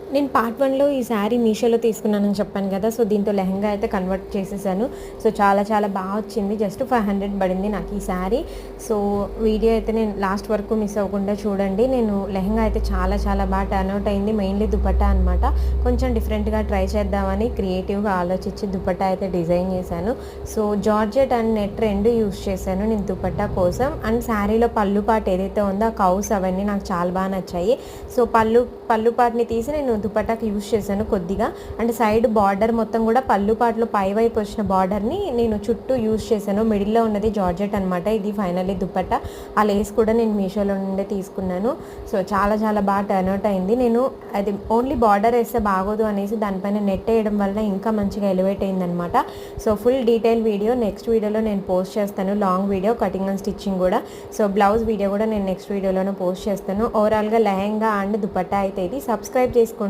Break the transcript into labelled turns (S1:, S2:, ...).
S1: నేను పార్ట్ 1లో ఈ శారీ మీషోలో తీసుకున్నానని చెప్పాను కదా! సో, దీంతో లెహెంగా అయితే కన్వర్ట్ చేసేసాను. సో, చాలా చాలా వచ్చింది. జస్ట్ 500 పడింది నాకు ఈ శారీ. సో, వీడియో అయితే నేను లాస్ట్ వరకు మిస్ అవ్వకుండా చూడండి. నేను లెహెంగా అయితే చాలా చాలా టర్న్ అవుట్ అయింది. మెయిన్‌లీ దుపట్టా అనమాట. కొంచెం డిఫరెంట్‌గా ట్రై చేద్దామని క్రియేటివ్‌గా ఆలోచించి దుపట్టా అయితే డిజైన్ చేశాను. So, georgette and net 2 use చేశాను నేను దుపట్టా కోసం. అండ్ శారీలో పళ్ళు పార్ట్ ఏదైతే ఉందో ఆ కౌస్ అవన్నీ నాకు చాలా నచ్చాయి. సో, పళ్ళు పార్ట్‌ని తీసి నేను దుపట్టాకి యూజ్ చేశాను కొద్దిగా. అండ్ సైడ్ బార్డర్ మొత్తం కూడా పళ్ళు పార్ట్‌లో పై వైపు వచ్చిన బార్డర్‌ని నేను చుట్టూ యూజ్ చేశాను. మిడిల్‌లో ఉన్నది జార్జెట్ అనమాట. ఇది ఫైనల్లీ దుపట్టా. ఆ లేస్ కూడా నేను మీషోలో నుండే తీసుకున్నాను. సో, చాలా చాలా టర్న్ అవుట్ అయింది. నేను అది ఓన్లీ బార్డర్ వేస్తే బాగోదు అనేసి దానిపైన నెట్ వేయడం వల్ల ఇంకా మంచిగా ఎలివేట్ అయిందనమాట. So, full detail video next వీడియోలో నేను పోస్ట్ చేస్తాను. Long video cutting and stitching కూడా. సో, బ్లౌజ్ వీడియో కూడా నేను నెక్స్ట్ వీడియోలోనే పోస్ట్ చేస్తాను. ఓవరాల్‌గా లెహెంగా అండ్ దుపట్టా అయితే ఇది. సబ్స్క్రైబ్ చేసుకోండి.